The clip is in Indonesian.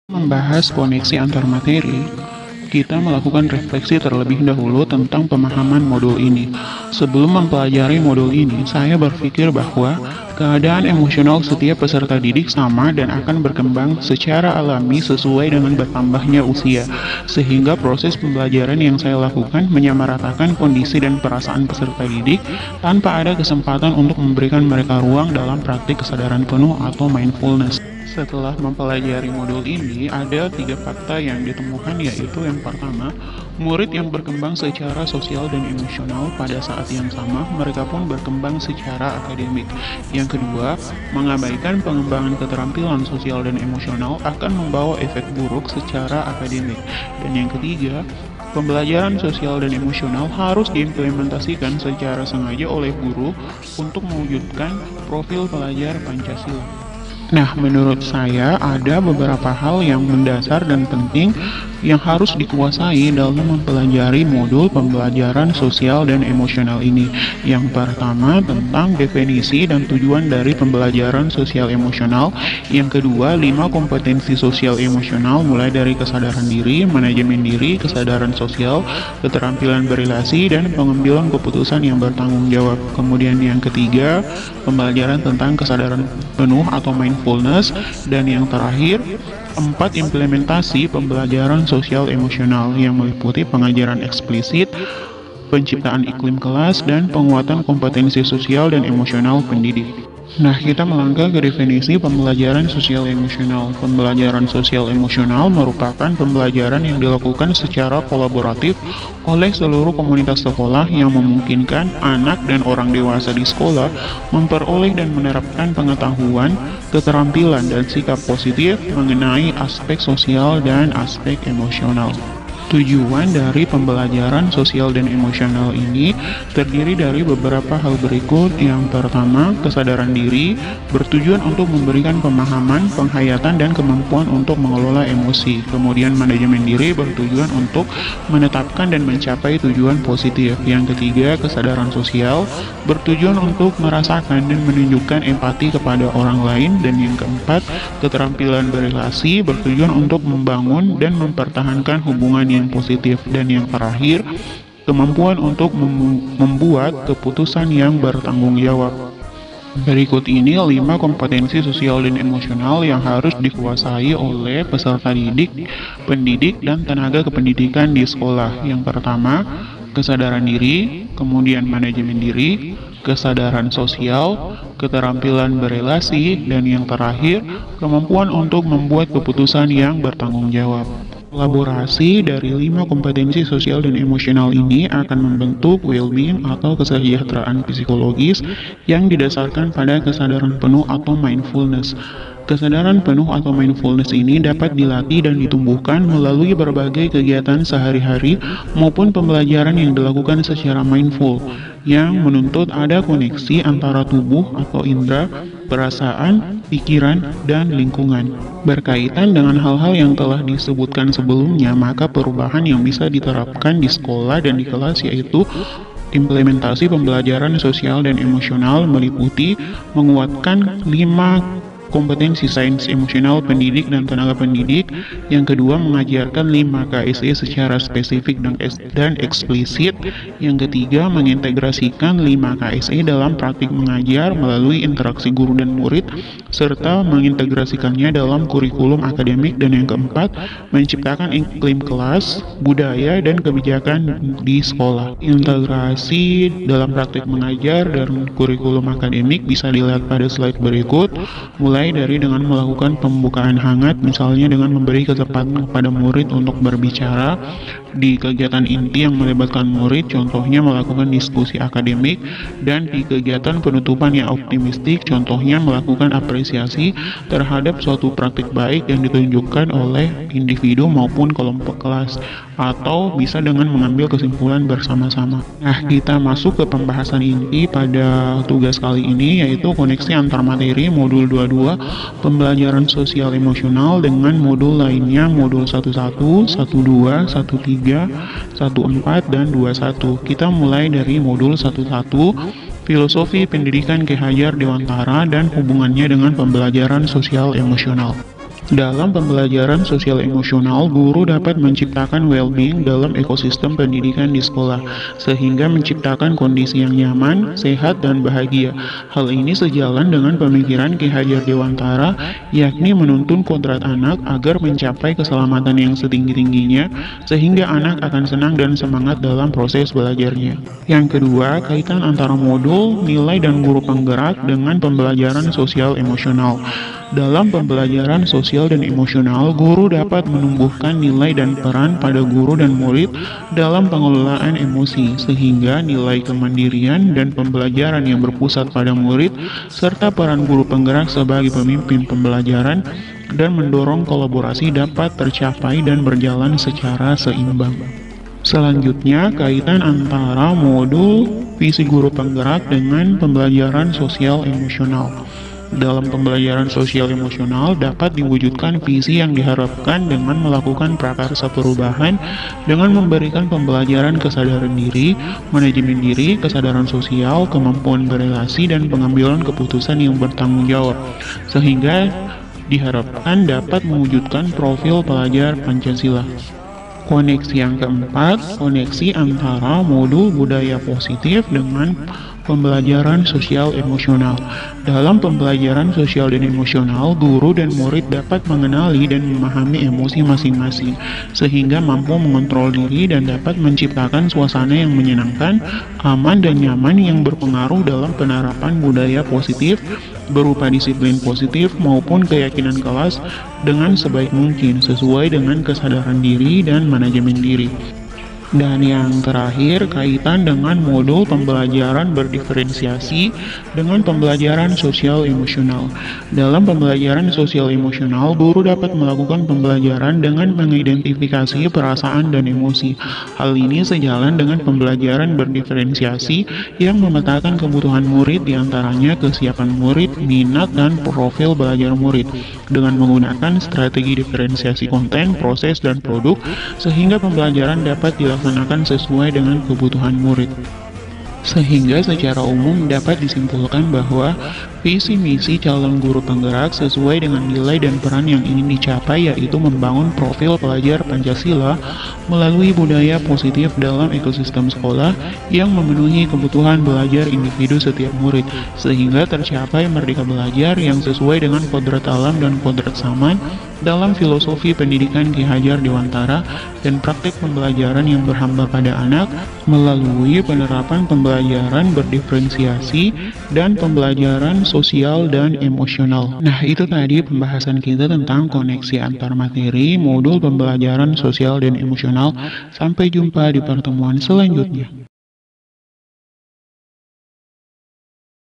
Membahas koneksi antar materi, kita melakukan refleksi terlebih dahulu tentang pemahaman modul ini. Sebelum mempelajari modul ini, saya berpikir bahwa keadaan emosional setiap peserta didik sama dan akan berkembang secara alami sesuai dengan bertambahnya usia, sehingga proses pembelajaran yang saya lakukan menyamaratakan kondisi dan perasaan peserta didik tanpa ada kesempatan untuk memberikan mereka ruang dalam praktik kesadaran penuh atau mindfulness. Setelah mempelajari modul ini, ada 3 fakta yang ditemukan, yaitu yang pertama, murid yang berkembang secara sosial dan emosional pada saat yang sama, mereka pun berkembang secara akademik. Yang kedua, mengabaikan pengembangan keterampilan sosial dan emosional akan membawa efek buruk secara akademik. Dan yang ketiga, pembelajaran sosial dan emosional harus diimplementasikan secara sengaja oleh guru untuk mewujudkan profil pelajar Pancasila. Nah, menurut saya ada beberapa hal yang mendasar dan penting yang harus dikuasai dalam mempelajari modul pembelajaran sosial dan emosional ini. Yang pertama, tentang definisi dan tujuan dari pembelajaran sosial emosional. Yang kedua, 5 kompetensi sosial emosional mulai dari kesadaran diri, manajemen diri, kesadaran sosial, keterampilan berelasi, dan pengambilan keputusan yang bertanggung jawab. Kemudian yang ketiga, pembelajaran tentang kesadaran penuh atau mindfulness. Dan yang terakhir, 4 implementasi pembelajaran sosial emosional yang meliputi pengajaran eksplisit, penciptaan iklim kelas, dan penguatan kompetensi sosial dan emosional pendidik. Nah, kita melangkah ke definisi pembelajaran sosial emosional. Pembelajaran sosial emosional merupakan pembelajaran yang dilakukan secara kolaboratif oleh seluruh komunitas sekolah yang memungkinkan anak dan orang dewasa di sekolah memperoleh dan menerapkan pengetahuan, keterampilan, dan sikap positif mengenai aspek sosial dan aspek emosional. Tujuan dari pembelajaran sosial dan emosional ini terdiri dari beberapa hal berikut. Yang pertama, kesadaran diri bertujuan untuk memberikan pemahaman, penghayatan, dan kemampuan untuk mengelola emosi. Kemudian manajemen diri bertujuan untuk menetapkan dan mencapai tujuan positif. Yang ketiga, kesadaran sosial bertujuan untuk merasakan dan menunjukkan empati kepada orang lain. Dan yang keempat, keterampilan berelasi bertujuan untuk membangun dan mempertahankan hubungan yang positif. Dan yang terakhir, kemampuan untuk membuat keputusan yang bertanggung jawab. Berikut ini 5 kompetensi sosial dan emosional yang harus dikuasai oleh peserta didik, pendidik, dan tenaga kependidikan di sekolah. Yang pertama, kesadaran diri, kemudian manajemen diri, kesadaran sosial, keterampilan berelasi, dan yang terakhir, kemampuan untuk membuat keputusan yang bertanggung jawab. Kolaborasi dari 5 kompetensi sosial dan emosional ini akan membentuk well-being atau kesejahteraan psikologis yang didasarkan pada kesadaran penuh atau mindfulness. Kesadaran penuh atau mindfulness ini dapat dilatih dan ditumbuhkan melalui berbagai kegiatan sehari-hari maupun pembelajaran yang dilakukan secara mindful, yang menuntut ada koneksi antara tubuh atau indera, perasaan, pikiran, dan lingkungan. Berkaitan dengan hal-hal yang telah disebutkan sebelumnya, maka perubahan yang bisa diterapkan di sekolah dan di kelas yaitu implementasi pembelajaran sosial dan emosional meliputi menguatkan 5 kompetensi sains emosional pendidik dan tenaga pendidik. Yang kedua, mengajarkan 5 KSE secara spesifik dan eksplisit. Yang ketiga, mengintegrasikan 5 KSE dalam praktik mengajar melalui interaksi guru dan murid, serta mengintegrasikannya dalam kurikulum akademik. Dan yang keempat, menciptakan iklim kelas, budaya, dan kebijakan di sekolah. Integrasi dalam praktik mengajar dan kurikulum akademik bisa dilihat pada slide berikut, mulai dari dengan melakukan pembukaan hangat, misalnya dengan memberi kesempatan kepada murid untuk berbicara di kegiatan inti yang melibatkan murid, contohnya melakukan diskusi akademik, dan di kegiatan penutupan yang optimistik, contohnya melakukan apresiasi terhadap suatu praktik baik yang ditunjukkan oleh individu maupun kelompok kelas, atau bisa dengan mengambil kesimpulan bersama-sama. Nah, kita masuk ke pembahasan inti pada tugas kali ini, yaitu koneksi antar materi modul 22 pembelajaran sosial emosional dengan modul lainnya, modul 11, 12, 13, 14, dan 21. Kita mulai dari modul 11, filosofi pendidikan Ki Hajar Dewantara dan hubungannya dengan pembelajaran sosial emosional. Dalam pembelajaran sosial emosional, guru dapat menciptakan well-being dalam ekosistem pendidikan di sekolah, sehingga menciptakan kondisi yang nyaman, sehat, dan bahagia. Hal ini sejalan dengan pemikiran Ki Hajar Dewantara, yakni menuntun kodrat anak agar mencapai keselamatan yang setinggi-tingginya, sehingga anak akan senang dan semangat dalam proses belajarnya. Yang kedua, kaitan antara modul, nilai, dan guru penggerak dengan pembelajaran sosial emosional. Dalam pembelajaran sosial dan emosional, guru dapat menumbuhkan nilai dan peran pada guru dan murid dalam pengelolaan emosi, sehingga nilai kemandirian dan pembelajaran yang berpusat pada murid, serta peran guru penggerak sebagai pemimpin pembelajaran dan mendorong kolaborasi dapat tercapai dan berjalan secara seimbang. Selanjutnya, kaitan antara modul visi guru penggerak dengan pembelajaran sosial emosional. Dalam pembelajaran sosial emosional dapat diwujudkan visi yang diharapkan dengan melakukan prakarsa perubahan dengan memberikan pembelajaran kesadaran diri, manajemen diri, kesadaran sosial, kemampuan berelasi, dan pengambilan keputusan yang bertanggung jawab, sehingga diharapkan dapat mewujudkan profil pelajar Pancasila. Koneksi yang keempat, koneksi antara modul budaya positif dengan pembelajaran sosial emosional. Dalam pembelajaran sosial dan emosional, guru dan murid dapat mengenali dan memahami emosi masing-masing, sehingga mampu mengontrol diri dan dapat menciptakan suasana yang menyenangkan, aman, dan nyaman yang berpengaruh dalam penerapan budaya positif berupa disiplin positif maupun keyakinan kelas dengan sebaik mungkin sesuai dengan kesadaran diri dan manajemen diri. Dan yang terakhir, kaitan dengan modul pembelajaran berdiferensiasi dengan pembelajaran sosial emosional. Dalam pembelajaran sosial emosional, guru dapat melakukan pembelajaran dengan mengidentifikasi perasaan dan emosi. Hal ini sejalan dengan pembelajaran berdiferensiasi yang memetakan kebutuhan murid, diantaranya kesiapan murid, minat, dan profil belajar murid, dengan menggunakan strategi diferensiasi konten, proses, dan produk, sehingga pembelajaran dapat dilaksanakan sesuai dengan kebutuhan murid. Sehingga secara umum dapat disimpulkan bahwa visi misi calon guru penggerak sesuai dengan nilai dan peran yang ingin dicapai, yaitu membangun profil pelajar Pancasila melalui budaya positif dalam ekosistem sekolah yang memenuhi kebutuhan belajar individu setiap murid, sehingga tercapai merdeka belajar yang sesuai dengan kodrat alam dan kodrat zaman dalam filosofi pendidikan Ki Hajar Dewantara dan praktik pembelajaran yang berhamba pada anak melalui penerapan pembelajaran berdiferensiasi dan pembelajaran sosial dan emosional. Nah, itu tadi pembahasan kita tentang koneksi antar materi modul pembelajaran sosial dan emosional. Sampai jumpa di pertemuan selanjutnya.